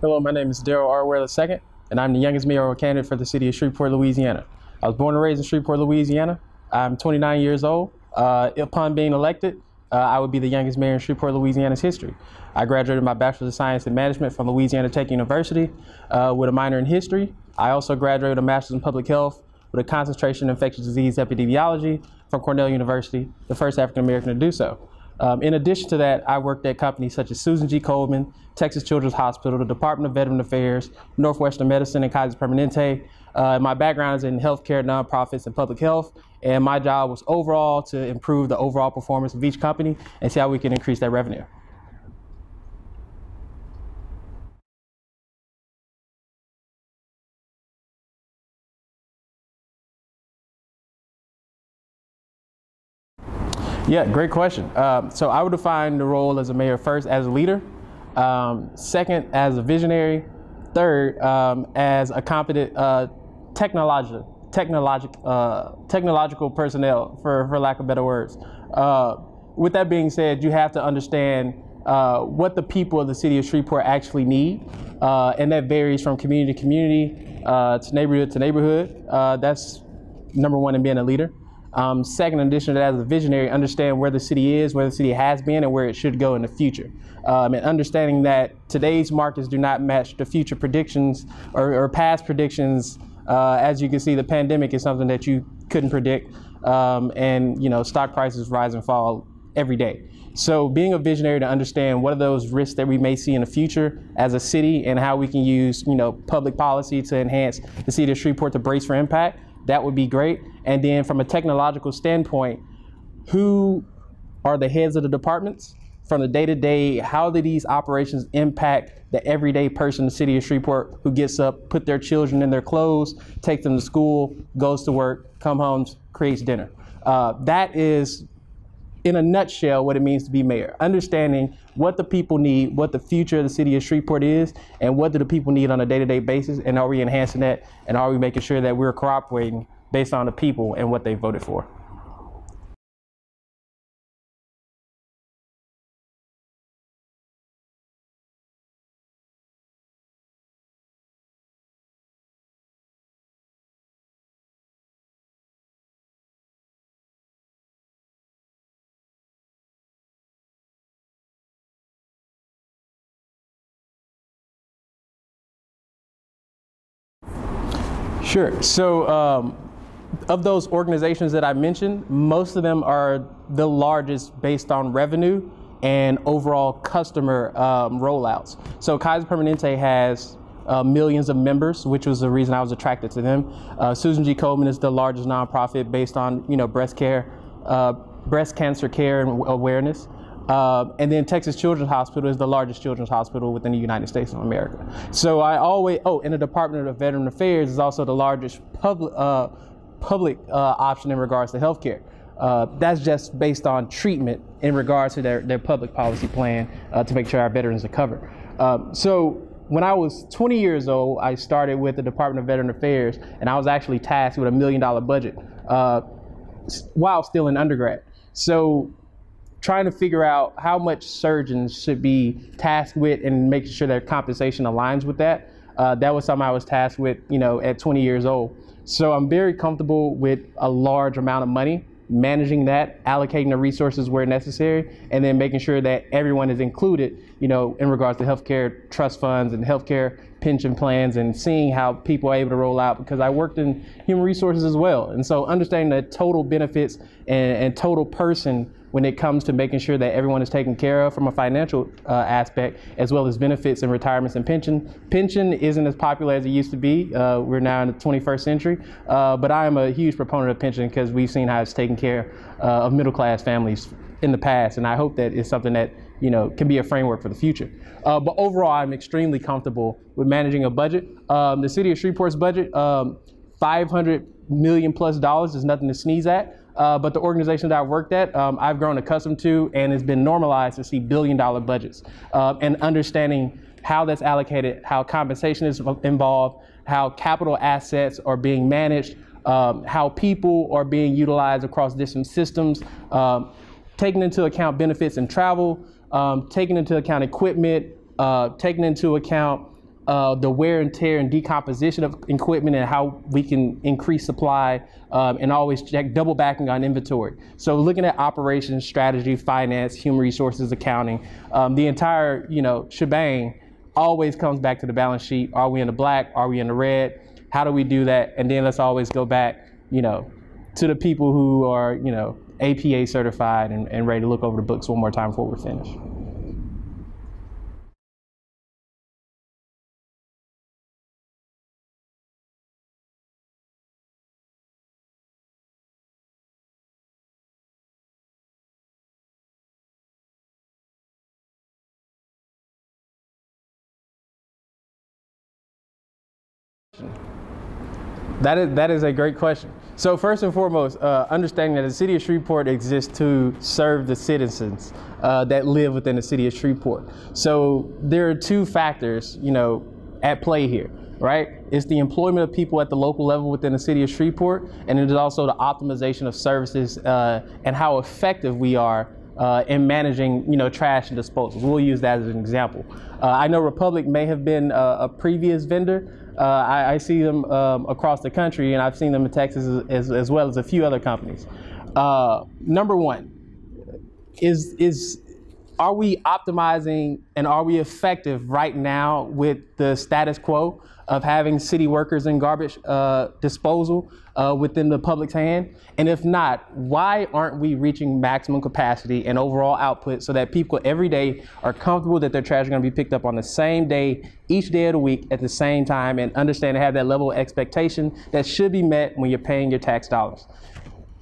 Hello, my name is Darryl Ware II, and I'm the youngest mayoral candidate for the city of Shreveport, Louisiana. I was born and raised in Shreveport, Louisiana. I'm 29 years old. Upon being elected, I would be the youngest mayor in Shreveport, Louisiana's history. I graduated my Bachelor's of Science in Management from Louisiana Tech University with a minor in history. I also graduated with a Master's in Public Health with a concentration in infectious disease epidemiology from Cornell University, the first African American to do so. In addition to that, I worked at companies such as Susan G. Komen, Texas Children's Hospital, the Department of Veteran Affairs, Northwestern Medicine, and Kaiser Permanente. My background is in healthcare, nonprofits, and public health, and my job was overall to improve the overall performance of each company and see how we can increase that revenue. Yeah, great question. So I would define the role as a mayor first as a leader, second as a visionary, third as a competent technological personnel, for lack of better words. With that being said, you have to understand what the people of the city of Shreveport actually need, and that varies from community to community, to neighborhood. That's number one in being a leader. Second, in addition to that, as a visionary, understand where the city is, where the city has been, and where it should go in the future. And understanding that today's markets do not match the future predictions or past predictions. As you can see, the pandemic is something that you couldn't predict, and stock prices rise and fall every day. So being a visionary to understand what are those risks that we may see in the future as a city and how we can use public policy to enhance the city of Shreveport to brace for impact. That would be great. And then from a technological standpoint, who are the heads of the departments? From the day-to-day, how do these operations impact the everyday person in the city of Shreveport who gets up, put their children in their clothes, take them to school, goes to work, come home, creates dinner? That is, in a nutshell, what it means to be mayor. Understanding what the people need, what the future of the city of Shreveport is, and what do the people need on a day-to-day basis, and are we enhancing that, and are we making sure that we're cooperating based on the people and what they voted for? Sure. So of those organizations that I mentioned, most of them are the largest based on revenue and overall customer rollouts. So Kaiser Permanente has millions of members, which was the reason I was attracted to them. Susan G. Komen is the largest nonprofit based on breast cancer care and awareness. And then Texas Children's Hospital is the largest children's hospital within the United States of America. So and the Department of Veteran Affairs is also the largest public option in regards to healthcare. That's just based on treatment in regards to their public policy plan to make sure our veterans are covered. So when I was 20 years old, I started with the Department of Veteran Affairs, and I was actually tasked with $1 million budget while still in undergrad. So trying to figure out how much surgeons should be tasked with and making sure their compensation aligns with that. That was something I was tasked with, at 20 years old. So I'm very comfortable with a large amount of money, managing that, allocating the resources where necessary, and then making sure that everyone is included, in regards to healthcare trust funds and healthcare pension plans, and seeing how people are able to roll out, because I worked in human resources as well. And so understanding the total benefits and total person when it comes to making sure that everyone is taken care of from a financial aspect, as well as benefits and retirements and pension. Pension isn't as popular as it used to be. We're now in the 21st century, but I am a huge proponent of pension because we've seen how it's taken care of middle-class families in the past, and I hope that it's something that can be a framework for the future. But overall, I'm extremely comfortable with managing a budget. The city of Shreveport's budget, $500 million plus is nothing to sneeze at. But the organization that I've worked at, I've grown accustomed to, and it's been normalized to see billion-dollar budgets. And understanding how that's allocated, how compensation is involved, how capital assets are being managed, how people are being utilized across different systems, taking into account benefits and travel, taking into account equipment, taking into account the wear and tear and decomposition of equipment and how we can increase supply, and always double backing on inventory. So looking at operations, strategy, finance, human resources, accounting, the entire shebang always comes back to the balance sheet. Are we in the black? Are we in the red? How do we do that? And then let's always go back, to the people who are, APA certified and ready to look over the books one more time before we're finished. That is a great question. So first and foremost, understanding that the city of Shreveport exists to serve the citizens that live within the city of Shreveport. So there are two factors, at play here, right? It's the employment of people at the local level within the city of Shreveport, and it is also the optimization of services and how effective we are in managing, trash and disposals. We'll use that as an example. I know Republic may have been a previous vendor. I see them across the country, and I've seen them in Texas as well as a few other companies. Number one are we optimizing and are we effective right now with the status quo of having city workers in garbage disposal within the public's hand? And if not, why aren't we reaching maximum capacity and overall output so that people every day are comfortable that their trash is going to be picked up on the same day, each day of the week at the same time, and understand and have that level of expectation that should be met when you're paying your tax dollars?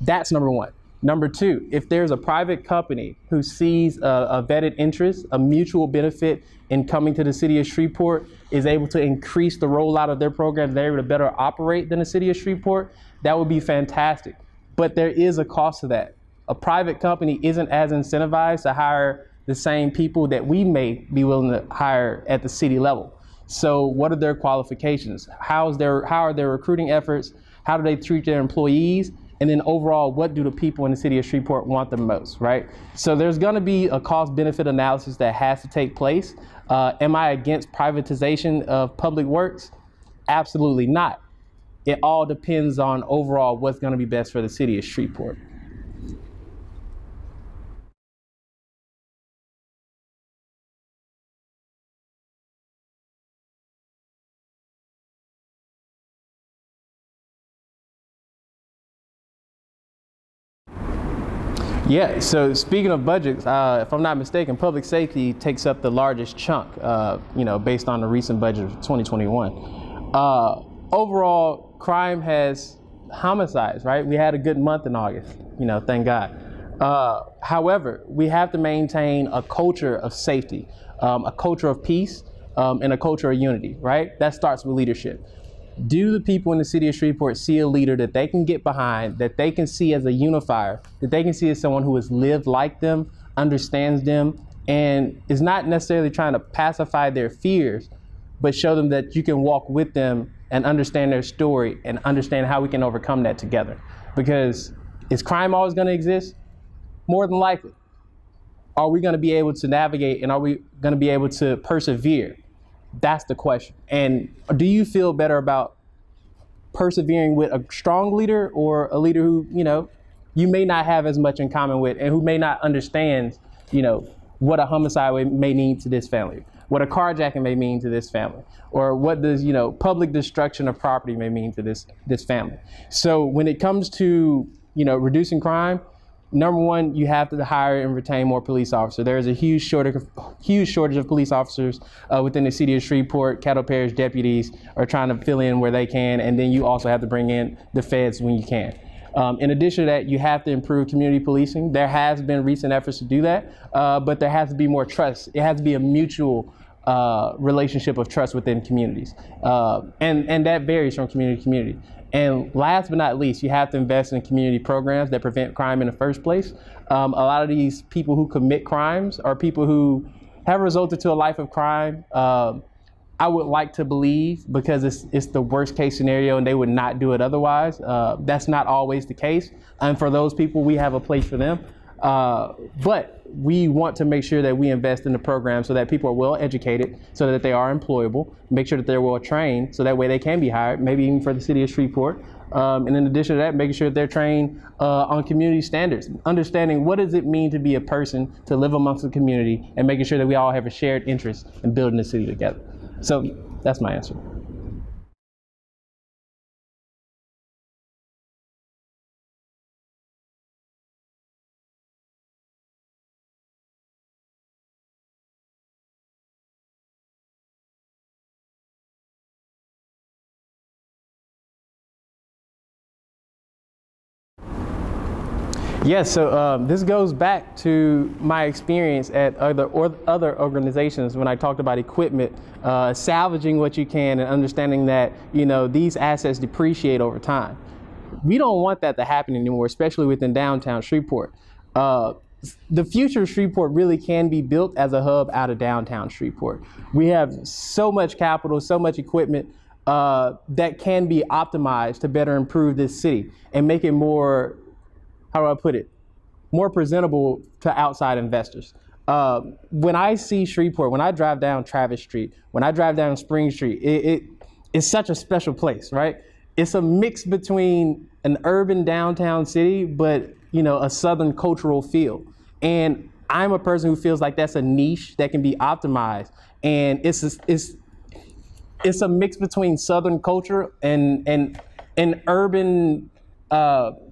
That's number one. Number two, if there's a private company who sees a vetted interest, a mutual benefit in coming to the city of Shreveport, is able to increase the rollout of their programs, they're able to better operate than the city of Shreveport, that would be fantastic. But there is a cost to that. A private company isn't as incentivized to hire the same people that we may be willing to hire at the city level. So what are their qualifications? How are their recruiting efforts? How do they treat their employees? And then overall, what do the people in the city of Shreveport want the most, right? So there's gonna be a cost-benefit analysis that has to take place. Am I against privatization of public works? Absolutely not. It all depends on overall what's gonna be best for the city of Shreveport. Yeah, so speaking of budgets, if I'm not mistaken, public safety takes up the largest chunk, based on the recent budget of 2021. Overall, crime has homicides, right? We had a good month in August, thank God. However, we have to maintain a culture of safety, a culture of peace, and a culture of unity, right? That starts with leadership. Do the people in the city of Shreveport see a leader that they can get behind, that they can see as a unifier, that they can see as someone who has lived like them, understands them, and is not necessarily trying to pacify their fears, but show them that you can walk with them and understand their story and understand how we can overcome that together? Because is crime always going to exist? More than likely. Are we going to be able to navigate, and are we going to be able to persevere? That's the question. And do you feel better about persevering with a strong leader or a leader who, you may not have as much in common with, and who may not understand, what a homicide may mean to this family, what a carjacking may mean to this family, or what does, public destruction of property may mean to this family. So when it comes to, reducing crime, number one, you have to hire and retain more police officers. There is a huge shortage of police officers within the city of Shreveport. Caddo Parish deputies are trying to fill in where they can, and then you also have to bring in the feds when you can. In addition to that, you have to improve community policing. There has been recent efforts to do that, but there has to be more trust. It has to be a mutual relationship of trust within communities, and that varies from community to community. And last but not least, you have to invest in community programs that prevent crime in the first place. A lot of these people who commit crimes are people who have resulted to a life of crime. I would like to believe, because it's the worst case scenario and they would not do it otherwise. That's not always the case. And for those people, we have a place for them. But we want to make sure that we invest in the program so that people are well educated, so that they are employable, make sure that they're well trained, so that way they can be hired, maybe even for the city of Shreveport. And in addition to that, making sure that they're trained on community standards, understanding what does it mean to be a person, to live amongst the community, and making sure that we all have a shared interest in building the city together. So that's my answer. Yes, so this goes back to my experience at other organizations when I talked about equipment, salvaging what you can and understanding that, these assets depreciate over time. We don't want that to happen anymore, especially within downtown Shreveport. The future of Shreveport really can be built as a hub out of downtown Shreveport. We have so much capital, so much equipment that can be optimized to better improve this city and make it more, how do I put it, more presentable to outside investors. When I see Shreveport, when I drive down Travis Street, when I drive down Spring Street, it's such a special place, right? It's a mix between an urban downtown city, but a Southern cultural feel. And I'm a person who feels like that's a niche that can be optimized. And it's a mix between Southern culture and urban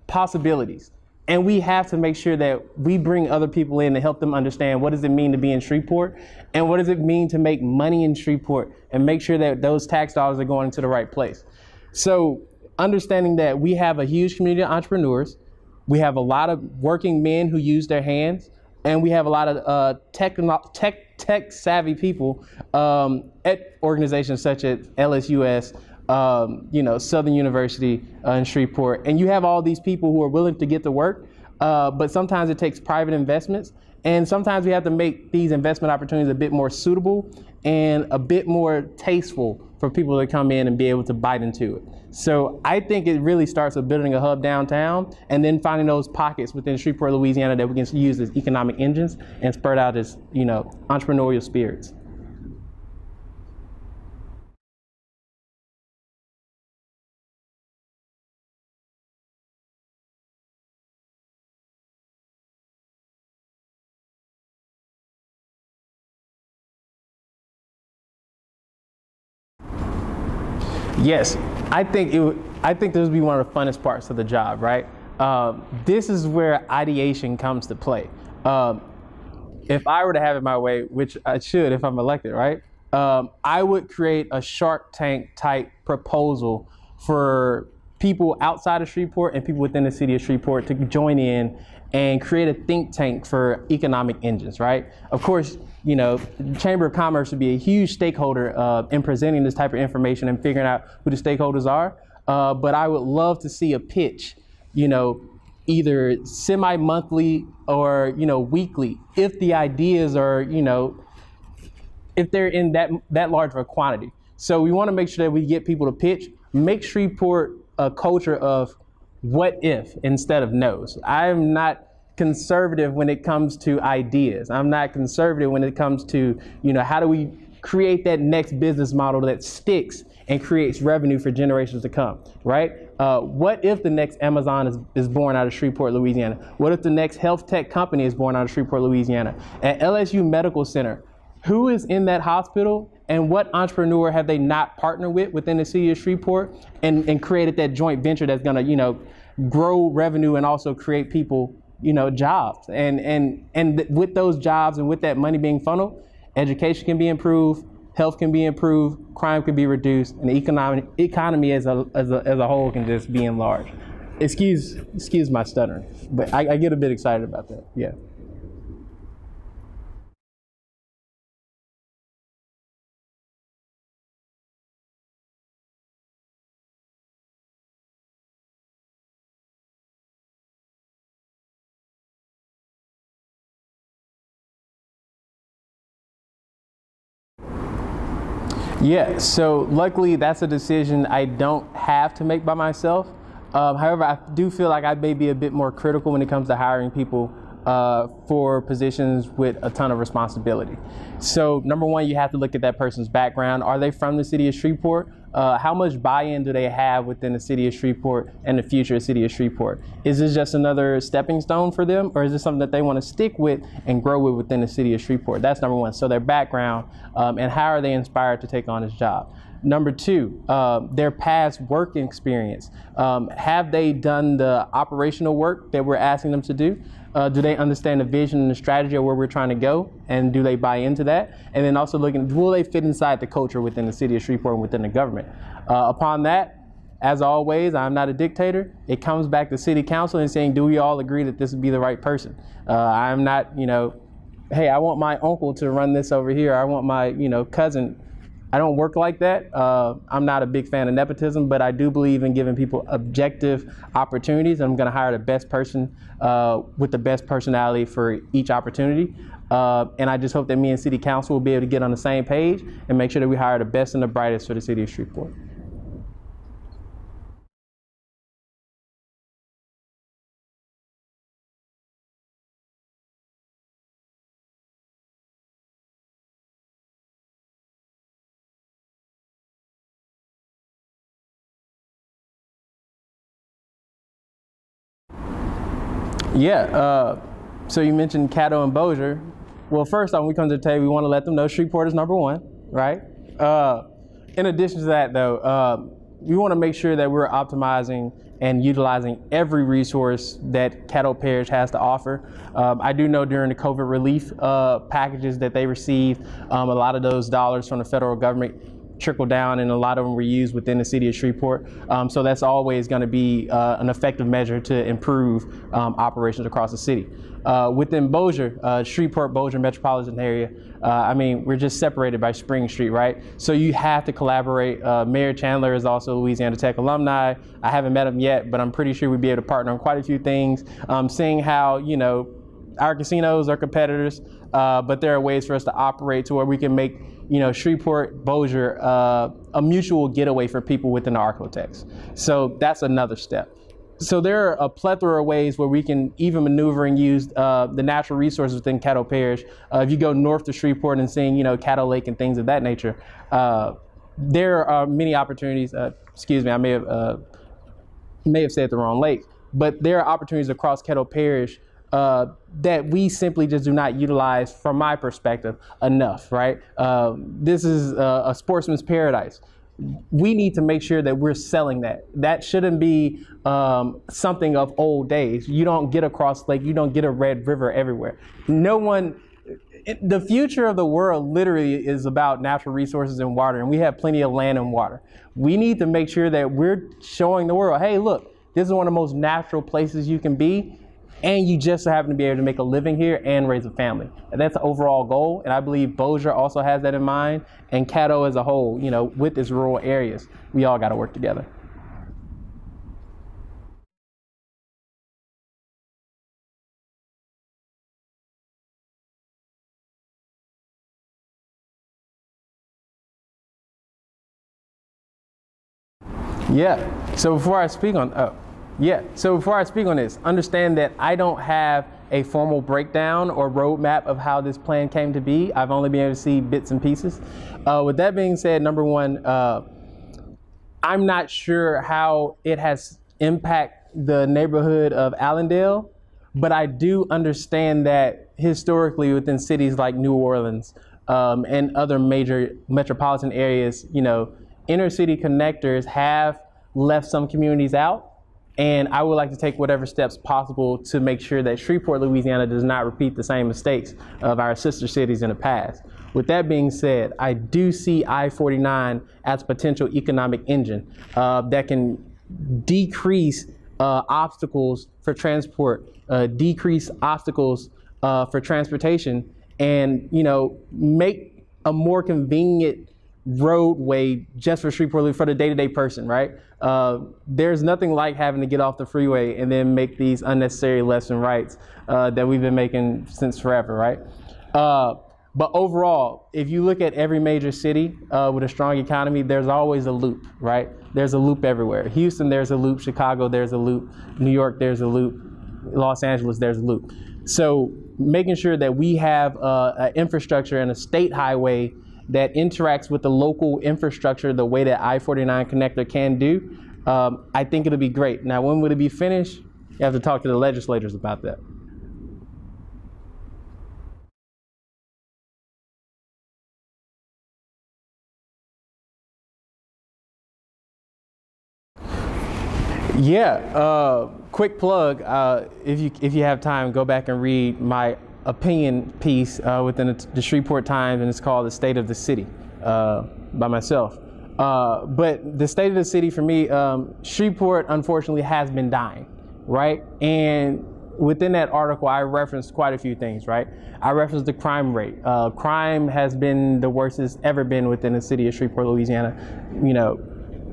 possibilities. And we have to make sure that we bring other people in to help them understand what does it mean to be in Shreveport and what does it mean to make money in Shreveport and make sure that those tax dollars are going into the right place. So understanding that we have a huge community of entrepreneurs, we have a lot of working men who use their hands, and we have a lot of tech savvy people at organizations such as LSUS, Southern University in Shreveport. And you have all these people who are willing to get to work, but sometimes it takes private investments. And sometimes we have to make these investment opportunities a bit more suitable and a bit more tasteful for people to come in and be able to bite into it. So I think it really starts with building a hub downtown and then finding those pockets within Shreveport, Louisiana that we can use as economic engines and spurt out as, entrepreneurial spirits. Yes, I think this would be one of the funnest parts of the job, right? This is where ideation comes to play. If I were to have it my way, which I should if I'm elected, right? I would create a Shark Tank type proposal for people outside of Shreveport and people within the city of Shreveport to join in and create a think tank for economic engines, right? Of course, the Chamber of Commerce would be a huge stakeholder in presenting this type of information and figuring out who the stakeholders are. But I would love to see a pitch, either semi-monthly or, weekly, if the ideas are, if they're in that large of a quantity. So we want to make sure that we get people to pitch, make Shreveport a culture of what if instead of no's. I'm not conservative when it comes to ideas. I'm not conservative when it comes to, how do we create that next business model that sticks and creates revenue for generations to come, right? What if the next Amazon is born out of Shreveport, Louisiana? What if the next health tech company is born out of Shreveport, Louisiana? At LSU Medical Center, who is in that hospital and what entrepreneur have they not partnered with within the city of Shreveport and created that joint venture that's gonna, grow revenue and also create people, jobs. And with those jobs and with that money being funneled, education can be improved, health can be improved, crime can be reduced, and the economy as a whole can just be enlarged. Excuse my stuttering, but I get a bit excited about that, yeah. Yeah, so luckily that's a decision I don't have to make by myself. However, I do feel like I may be a bit more critical when it comes to hiring people for positions with a ton of responsibility. So number one, you have to look at that person's background. Are they from the city of Shreveport? How much buy-in do they have within the city of Shreveport and the future of the city of Shreveport? Is this just another stepping stone for them, or is this something that they want to stick with and grow with within the city of Shreveport? That's number one. So their background, and how are they inspired to take on this job? Number two, their past work experience. Have they done the operational work that we're asking them to do? Do they understand the vision and the strategy of where we're trying to go? And do they buy into that? And then also looking, will they fit inside the culture within the city of Shreveport and within the government? Upon that, as always, I'm not a dictator. It comes back to city council and saying, do we all agree that this would be the right person? I'm not, hey, I want my uncle to run this over here. I want my, cousin. I don't work like that. I'm not a big fan of nepotism, but I do believe in giving people objective opportunities. I'm going to hire the best person with the best personality for each opportunity. And I just hope that me and City Council will be able to get on the same page and make sure that we hire the best and the brightest for the city of Shreveport. Yeah, so you mentioned Caddo and Bossier. Well, first off, when we come to the table, we want to let them know Shreveport is number one, right? In addition to that, though, we want to make sure that we're optimizing and utilizing every resource that Caddo Parish has to offer. I do know during the COVID relief packages that they received, a lot of those dollars from the federal government trickle down, and a lot of them were used within the city of Shreveport. So that's always going to be an effective measure to improve operations across the city. Within Bossier, Shreveport-Bossier metropolitan area, I mean, we're just separated by Spring Street, right? So you have to collaborate. Mayor Chandler is also a Louisiana Tech alumni. I haven't met him yet, but I'm pretty sure we'd be able to partner on quite a few things. Seeing how, our casinos are competitors, but there are ways for us to operate to where we can make, Shreveport, Bossier, a mutual getaway for people within the Architects. So that's another step. So there are a plethora of ways where we can even maneuver and use the natural resources within Caddo Parish. If you go north to Shreveport and seeing, Caddo Lake and things of that nature, there are many opportunities. Excuse me, I may have said the wrong lake, but there are opportunities across Caddo Parish that we simply just do not utilize, from my perspective, enough, right? This is a sportsman's paradise. We need to make sure that we're selling that. That shouldn't be something of old days. You don't get across lake, you don't get a Red River everywhere. The future of the world literally is about natural resources and water, and we have plenty of land and water. We need to make sure that we're showing the world, hey, look, this is one of the most natural places you can be, and you just happen to be able to make a living here and raise a family. And that's the overall goal, and I believe Bossier also has that in mind, and Caddo as a whole, with its rural areas, we all got to work together. Yeah, so before I speak on, this, understand that I don't have a formal breakdown or roadmap of how this plan came to be. I've only been able to see bits and pieces. With that being said, number one, I'm not sure how it has impacted the neighborhood of Allendale, but I do understand that historically within cities like New Orleans and other major metropolitan areas, inner city connectors have left some communities out. And I would like to take whatever steps possible to make sure that Shreveport, Louisiana does not repeat the same mistakes of our sister cities in the past. With that being said, I do see I-49 as a potential economic engine that can decrease obstacles for transport, decrease obstacles for transportation, and make a more convenient roadway just for Shreveport, for the day-to-day person, right? There's nothing like having to get off the freeway and then make these unnecessary lefts and rights that we've been making since forever, right? But overall, if you look at every major city with a strong economy, there's always a loop, right? There's a loop everywhere. Houston, there's a loop. Chicago, there's a loop. New York, there's a loop. Los Angeles, there's a loop. So making sure that we have an infrastructure and a state highway that interacts with the local infrastructure the way that I-49 connector can do, I think it'll be great. Now, when would it be finished? You have to talk to the legislators about that. Yeah, quick plug. If you have time, go back and read my opinion piece within the Shreveport Times, and it's called "The State of the City" by myself. But the state of the city for me, Shreveport unfortunately has been dying, right? And within that article, I referenced quite a few things, right? I referenced the crime rate. Crime has been the worst it's ever been within the city of Shreveport, Louisiana. You know,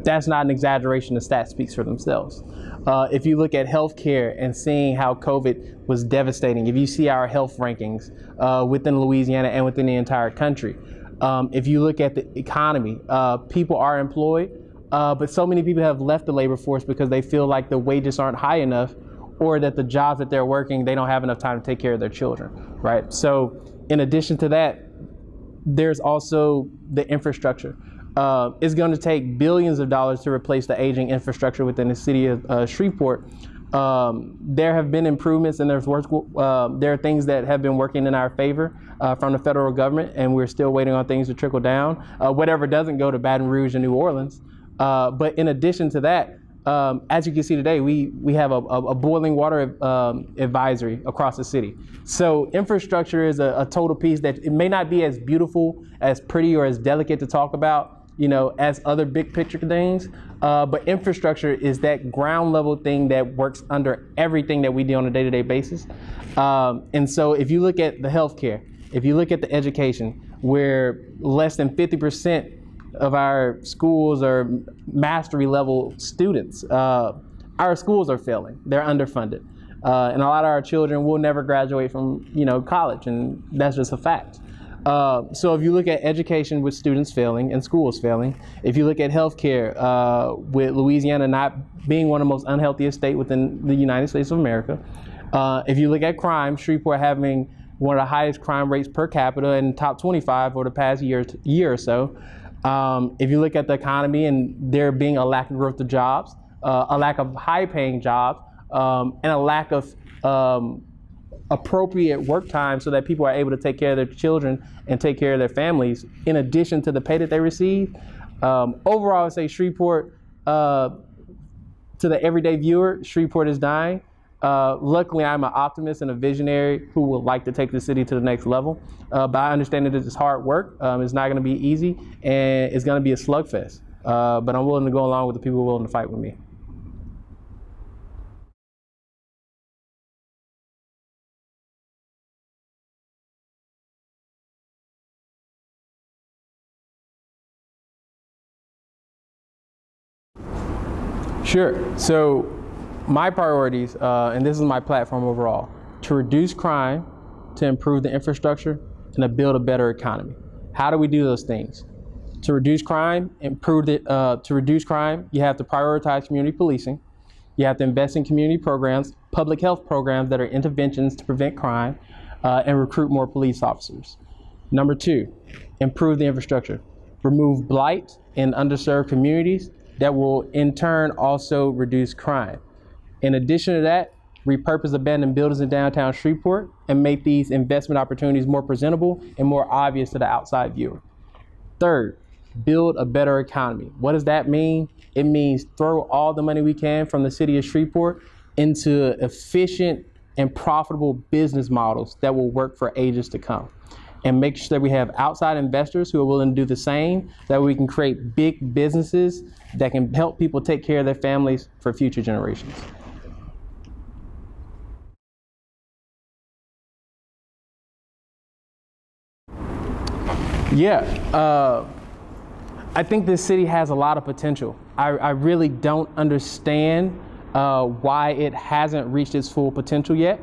that's not an exaggeration. The stats speaks for themselves. If you look at healthcare and seeing how COVID was devastating, if you see our health rankings within Louisiana and within the entire country, if you look at the economy, people are employed, but so many people have left the labor force because they feel like the wages aren't high enough, or that the jobs that they're working, they don't have enough time to take care of their children, right? So in addition to that, there's also the infrastructure. It's going to take billions of dollars to replace the aging infrastructure within the city of Shreveport. There have been improvements, and there are things that have been working in our favor from the federal government, and we're still waiting on things to trickle down. Whatever doesn't go to Baton Rouge and New Orleans. But in addition to that, as you can see today, we have a boiling water advisory across the city. So infrastructure is a total piece that it may not be as beautiful, as pretty, or as delicate to talk about, you know, as other big picture things. But infrastructure is that ground level thing that works under everything that we do on a day-to-day basis. And so if you look at the healthcare, if you look at the education, where less than 50% of our schools are mastery level students, our schools are failing. They're underfunded. And a lot of our children will never graduate from, you know, college, and that's just a fact. So if you look at education with students failing and schools failing, if you look at healthcare, with Louisiana not being one of the most unhealthiest states within the United States of America, if you look at crime, Shreveport having one of the highest crime rates per capita in top 25 over the past year or so. If you look at the economy and there being a lack of growth of jobs, a lack of high-paying jobs, and a lack of appropriate work time so that people are able to take care of their children and take care of their families, in addition to the pay that they receive. Overall, I would say Shreveport, to the everyday viewer, Shreveport is dying. Luckily, I'm an optimist and a visionary who would like to take the city to the next level. But I understand that it's hard work. It's not going to be easy, and it's going to be a slugfest. But I'm willing to go along with the people who are willing to fight with me. Sure. So my priorities, and this is my platform overall, to reduce crime, to improve the infrastructure, and to build a better economy. How do we do those things? To reduce crime, to reduce crime, you have to prioritize community policing. You have to invest in community programs, public health programs that are interventions to prevent crime, and recruit more police officers. Number two, improve the infrastructure. Remove blight in underserved communities that will in turn also reduce crime. In addition to that, repurpose abandoned buildings in downtown Shreveport and make these investment opportunities more presentable and more obvious to the outside viewer. Third, build a better economy. What does that mean? It means throw all the money we can from the city of Shreveport into efficient and profitable business models that will work for ages to come. And make sure that we have outside investors who are willing to do the same, so that we can create big businesses that can help people take care of their families for future generations. Yeah, I think this city has a lot of potential. I really don't understand why it hasn't reached its full potential yet.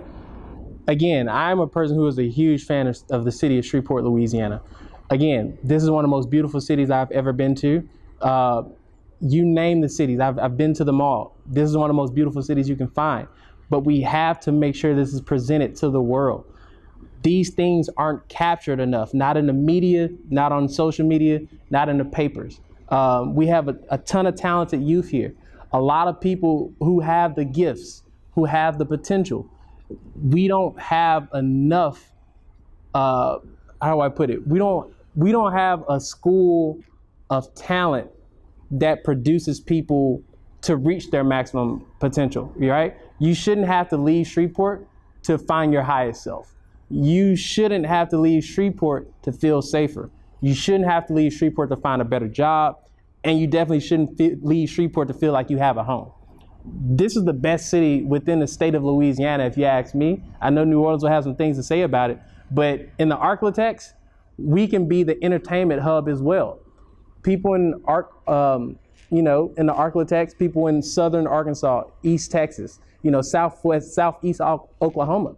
Again, I'm a person who is a huge fan of the city of Shreveport, Louisiana. Again, this is one of the most beautiful cities I've ever been to. You name the cities, I've been to them all. This is one of the most beautiful cities you can find. but we have to make sure this is presented to the world. These things aren't captured enough, not in the media, not on social media, not in the papers. We have a ton of talented youth here. A lot of people who have the gifts, who have the potential. We don't have enough, how do I put it? We don't have a school of talent that produces people to reach their maximum potential, right? You shouldn't have to leave Shreveport to find your highest self. You shouldn't have to leave Shreveport to feel safer. You shouldn't have to leave Shreveport to find a better job. And you definitely shouldn't leave Shreveport to feel like you have a home. This is the best city within the state of Louisiana, if you ask me. I know New Orleans will have some things to say about it, but in the Arklatex, we can be the entertainment hub as well. People in in the Arklatex, people in southern Arkansas, East Texas, southeast Oklahoma.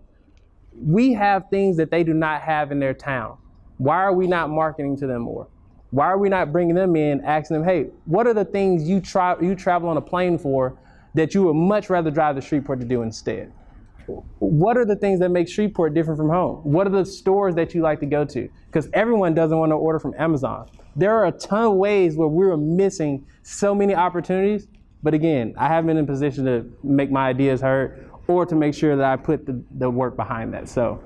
We have things that they do not have in their town. Why are we not marketing to them more? Why are we not bringing them in, asking them, hey, what are the things you travel on a plane for that you would much rather drive to Shreveport to do instead? What are the things that make Shreveport different from home? What are the stores that you like to go to? Because everyone doesn't want to order from Amazon. There are a ton of ways where we're missing so many opportunities. But again, I haven't been in a position to make my ideas heard or to make sure that I put the work behind that. So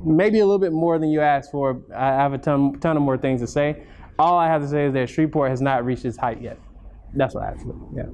maybe a little bit more than you asked for. I have a ton of more things to say. All I have to say is that Shreveport has not reached its height yet. That's what I have to say. Yeah.